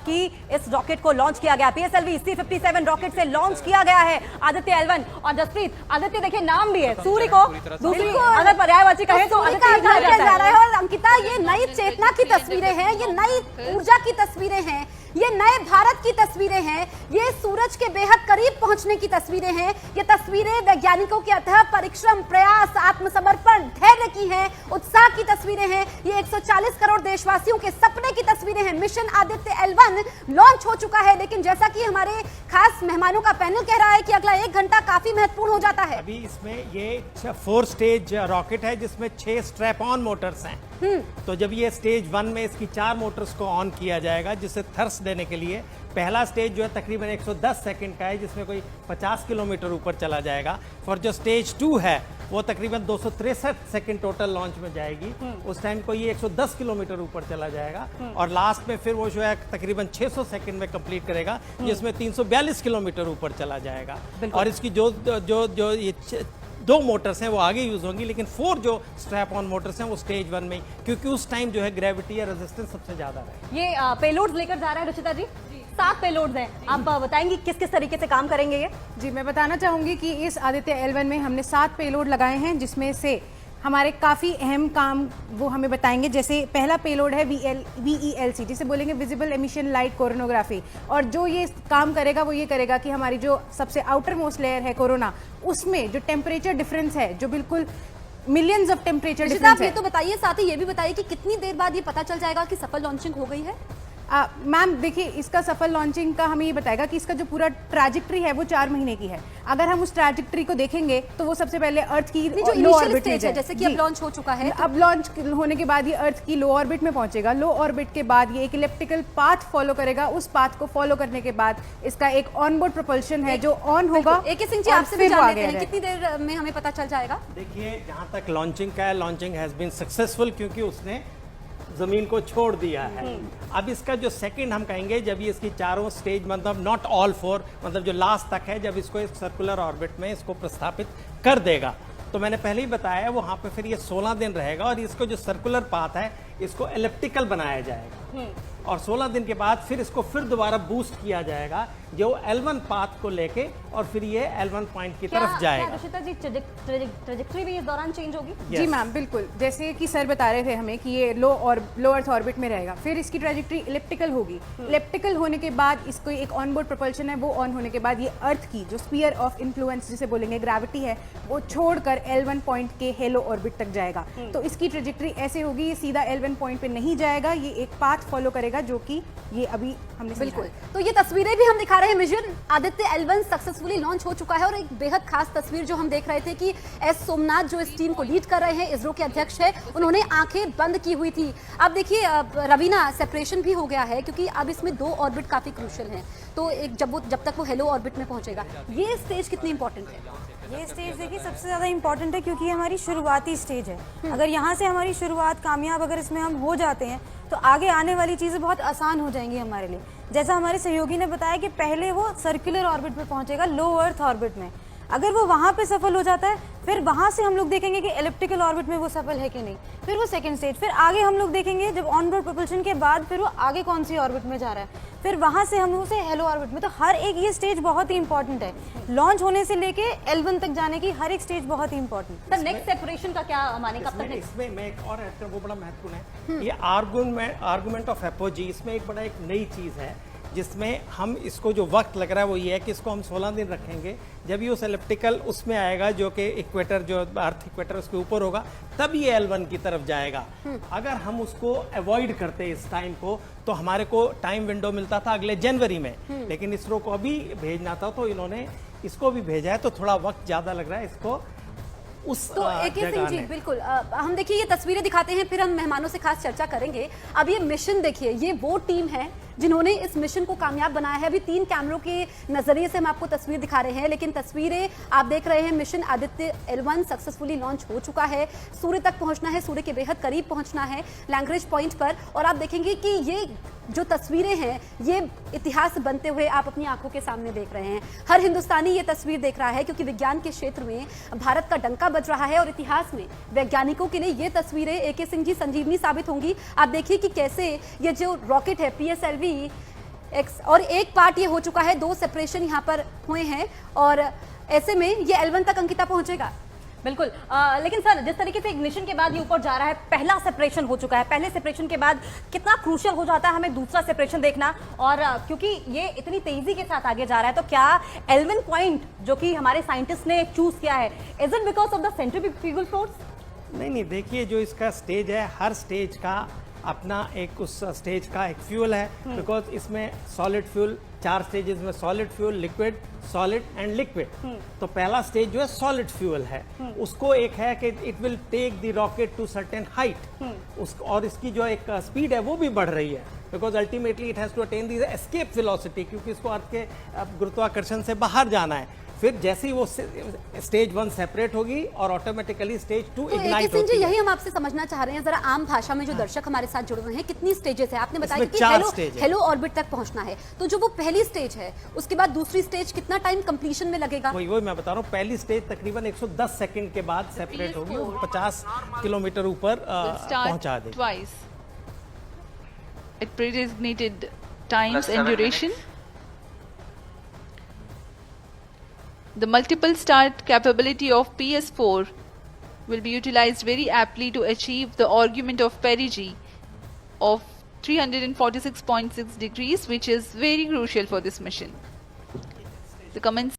कि इस रॉकेट को लॉन्च किया गया। PSLV C-57 रॉकेट से लॉन्च किया गया है आदित्य L1। और जसप्रीत, आदित्य देखिए नाम भी है, सूर्य को दूसरी अगर पर्यायवाची कहे तो सूर्य का अध्ययन किया जा रहा है। और अंकिता, ये नई चेतना की तस्वीरें हैं, ये नई ऊर्जा की तस्वीरें हैं, ये नए भारत की तस्वीरें हैं, ये सूरज के बेहद करीब पहुंचने की तस्वीरें हैं। ये तस्वीरें वैज्ञानिकों के अथक परिश्रम, प्रयास, आत्मसमर्पण, धैर्य की हैं, उत्साह की तस्वीरें हैं। ये 140 करोड़ देशवासियों के सपने की तस्वीरें हैं। मिशन आदित्य L1 लॉन्च हो चुका है, लेकिन जैसा कि हमारे खास मेहमानों का पैनल कह रहा है कि अगला 1 घंटा काफी महत्वपूर्ण हो जाता है। अभी इसमें ये 4 स्टेज रॉकेट है जिसमें 6 स्ट्रैप ऑन मोटर्स हैं। तो जब ये स्टेज 1 में इसकी 4 मोटर्स को ऑन किया जाएगा, जिससे थर्स देने के लिए पहला स्टेज जो है तकरीबन 110 सेकंड का है, जिसमें कोई 50 किलोमीटर ऊपर चला जाएगा। और जो स्टेज 2 है वो तकरीबन 263 सेकंड टोटल लॉन्च में जाएगी। उस टाइम को ये 110 किलोमीटर ऊपर चला जाएगा। और लास्ट में फिर वो जो है तकरीबन 600 सेकंड में कंप्लीट करेगा, जिसमें 342 किलोमीटर ऊपर चला जाएगा। और इसकी जो ये 2 मोटर्स हैं वो आगे यूज होंगी, लेकिन 4 जो स्ट्रैप ऑन मोटर्स हैं वो स्टेज 1 में, क्योंकि उस टाइम जो है ग्रेविटी या रेजिस्टेंस सबसे ज्यादा है। ये पेलोड्स लेकर जा रहा है रुचिता जी, 7 पेलोड्स हैं। आप बताएंगी किस किस तरीके से काम करेंगे ये? जी, मैं बताना चाहूंगी कि इस आदित्य L1 में हमने 7 पेलोड लगाए हैं, जिसमें से हमारे काफ़ी अहम काम वो हमें बताएंगे। जैसे पहला पेलोड है VELC, जिसे बोलेंगे विजिबल एमिशन लाइट कोरोनोग्राफी। और जो ये काम करेगा वो ये करेगा कि हमारी जो सबसे आउटर मोस्ट लेयर है कोरोना, उसमें जो टेम्परेचर डिफरेंस है, जो बिल्कुल मिलियंस ऑफ टेम्परेचर डिफरेंस है। ये तो बताइए, साथ ही ये भी बताइए कि कितनी देर बाद ये पता चल जाएगा कि सफल लॉन्चिंग हो गई है? मैम देखिए, इसका सफल लॉन्चिंग का हमें ये बताएगा कि इसका जो पूरा ट्रैजेक्टरी है वो 4 महीने की है। अगर हम उस ट्रैजेक्टरी को देखेंगे तो वो सबसे पहले अर्थ की लो ऑर्बिट में है, जैसे कि अब लॉन्च हो चुका है। अब लॉन्च होने के बाद ये अर्थ की लो ऑर्बिट में पहुंचेगा। लो ऑर्बिट के बाद ये एक इलेप्टिकल पाथ फॉलो करेगा। उस पाथ को फॉलो करने के बाद इसका एक ऑनबोर्ड प्रोपल्शन है जो ऑन होगा। AK सिंह जी, आपसे भी जान लेते हैं, कितनी देर में हमें पता चल जाएगा? देखिए, जहां तक लॉन्चिंग का है, लॉन्चिंग हैज बीन सक्सेसफुल, क्योंकि उसने जमीन को छोड़ दिया है। अब इसका जो सेकंड हम कहेंगे, जब ये इसकी चारों स्टेज, मतलब नॉट ऑल 4, मतलब जो लास्ट तक है, जब इसको एक सर्कुलर ऑर्बिट में इसको प्रस्थापित कर देगा, तो मैंने पहले ही बताया वहां पे फिर ये 16 दिन रहेगा। और इसको जो सर्कुलर पाथ है इसको एलिप्टिकल बनाया जाएगा। और 16 दिन के बाद फिर इसको फिर दोबारा बूस्ट किया जाएगा, जो L1 पाथ को लेके, और फिर ये L1 पॉइंट की तरफ जाएगा। रुचिता जी, ट्रेजेक्टरी भी इस दौरान चेंज होगी? जी मैम, बिल्कुल। जैसे कि सर बता रहे थे हमें कि ये लो अर्थ ऑर्बिट में रहेगा, फिर इसकी ट्रेजेक्टरी इलिप्टिकल होगी। इलिप्टिकल होने के बाद इसको एक ऑनबोर्ड प्रोपल्शन है, वो ऑन होने के बाद ये अर्थ की जो स्फीयर ऑफ इन्फ्लुएंस जिसे बोलेंगे ग्रेविटी है, वो छोड़कर L1 पॉइंट के हेलो ऑर्बिट तक जाएगा। तो इसकी ट्रेजेक्टरी ऐसे होगी, ये सीधा L1 पॉइंट पे नहीं जाएगा, ये एक पाथ फॉलो करेगा, जो कि ये अभी हमने बिल्कुल। तो ये तस्वीरें भी हम दिखा रहे हैं। Mission Aditya L1 successfully launch हो चुका है। और एक बेहद खास तस्वीर जो हम देख रहे थे कि एस सोमनाथ जो इस टीम को लीड कर रहे हैं, इसरो के अध्यक्ष है, उन्होंने आंखें बंद की हुई थी। अब देखिए रवीना, सेपरेशन भी हो गया है, क्योंकि अब इसमें 2 ऑर्बिट काफी क्रूशियल हैं। तो एक जब तक वो हेलो ऑर्बिट में पहुंचेगा, ये स्टेज कितनी इंपॉर्टेंट है? ये स्टेज देखिए सबसे ज़्यादा इंपॉर्टेंट है, क्योंकि ये हमारी शुरुआती स्टेज है। अगर यहाँ से हमारी शुरुआत कामयाब अगर इसमें हम हो जाते हैं तो आगे आने वाली चीज़ें बहुत आसान हो जाएंगी हमारे लिए। जैसा हमारे सहयोगी ने बताया कि पहले वो सर्कुलर ऑर्बिट पे पहुंचेगा, लो अर्थ ऑर्बिट में। अगर वो वहाँ पे सफल हो जाता है, फिर वहाँ से हम लोग देखेंगे कि एलिप्टिकल ऑर्बिट में वो सफल है कि नहीं। फिर वो सेकंड स्टेज, फिर आगे हम लोग देखेंगे जब ऑनबोर्ड प्रोपल्शन के बाद फिर वो आगे कौन सी ऑर्बिट में जा रहा है, फिर वहाँ से हम उसे हेलो ऑर्बिट में। तो हर एक ये स्टेज बहुत ही इंपॉर्टेंट है। लॉन्च होने से लेके L1 तक जाने की हर एक स्टेज बहुत ही इंपॉर्टेंट है। सर, नेक्स्ट सेपरेशन का क्या माने? कब तक? इसमें मैं एक और ऐड करूं, वो बड़ा महत्वपूर्ण है। ये आर्गुमेंट ऑफ एपोजी, इसमें एक बड़ा एक नई चीज़ है, जिसमें हम इसको जो वक्त लग रहा है वो ये है कि इसको हम 16 दिन रखेंगे। जब ये उस एलिप्टिकल उसमें आएगा, जो कि इक्वेटर, जो अर्थ इक्वेटर उसके ऊपर होगा, तब ये L1 की तरफ जाएगा। अगर हम उसको अवॉइड करते इस टाइम को, तो हमारे को टाइम विंडो मिलता था अगले जनवरी में, लेकिन इसरो को अभी भेजना था, तो इन्होंने इसको भी भेजा है। तो थोड़ा वक्त ज़्यादा लग रहा है इसको उस तो AK सिंह जी, बिल्कुल हम देखिए ये तस्वीरें दिखाते हैं, फिर हम मेहमानों से खास चर्चा करेंगे। अब ये मिशन देखिए, ये वो टीम है जिन्होंने इस मिशन को कामयाब बनाया है। अभी 3 कैमरों के नजरिए से हम आपको तस्वीर दिखा रहे हैं, लेकिन तस्वीरें आप देख रहे हैं। Mission Aditya L1 successfully launch हो चुका है। सूर्य तक पहुंचना है, सूर्य के बेहद करीब पहुंचना है लैग्रेंज पॉइंट पर। और आप देखेंगे कि ये जो तस्वीरें हैं, ये इतिहास बनते हुए आप अपनी आंखों के सामने देख रहे हैं। हर हिंदुस्तानी ये तस्वीर देख रहा है, क्योंकि विज्ञान के क्षेत्र में भारत का डंका बज रहा है। और इतिहास में वैज्ञानिकों के लिए ये तस्वीरें AK सिंह जी संजीवनी साबित होंगी। आप देखिए कि कैसे ये जो रॉकेट है PSLV और एक पार्ट ये हो चुका है, 2 सेपरेशन यहाँ पर हुए हैं और ऐसे में ये L1 तक अंकिता पहुंचेगा। बिल्कुल लेकिन सर जिस तरीके से इग्निशन के बाद ये ऊपर जा रहा है, पहला सेपरेशन हो चुका है, पहले सेपरेशन के बाद कितना क्रूशियल हो जाता है हमें दूसरा सेपरेशन देखना, और क्योंकि ये इतनी तेजी के साथ आगे जा रहा है, तो क्या L1 पॉइंट जो कि हमारे साइंटिस्ट ने चूज किया है, is it because of the centrifugal force? नहीं, देखिए जो इसका स्टेज है, हर स्टेज का अपना एक उस स्टेज का एक फ्यूल है, बिकॉज इसमें सॉलिड फ्यूल 4 स्टेजेस में, solid fuel, liquid, solid and liquid. तो पहला स्टेज जो है सॉलिड फ्यूल है, उसको एक है कि it will take the rocket to certain height, और इसकी जो एक स्पीड है वो भी बढ़ रही है, because ultimately it has to attain the escape velocity, क्योंकि इसको अर्थ के गुरुत्वाकर्षण से बाहर जाना है। फिर जैसे ही वो स्टेज 1 सेपरेट होगी और ऑटोमेटिकली स्टेज 2 तो इग्नाइट जी होती है। यही हम आपसे समझना चाह रहे हैं जरा आम भाषा में, जो दर्शक हमारे साथ जुड़े हुए हैं, कितनी स्टेजेस है? आपने बताया इसमें कि 4 स्टेज है। हेलो ऑर्बिट तक पहुंचना है, तो जो वो पहली स्टेज है उसके बाद दूसरी स्टेज कितना टाइम कंप्लीशन में लगेगा? वही मैं बता रहा हूँ, पहली स्टेज तकरीबन 110 सेकंड के बाद सेपरेट होगी और 50 किलोमीटर ऊपर पहुंचा देगी। Twice. At predesignated times and duration. The multiple start capability of PS4 will be utilized very aptly to achieve the argument of perigee of 346.6 degrees, which is very crucial for this mission. The comments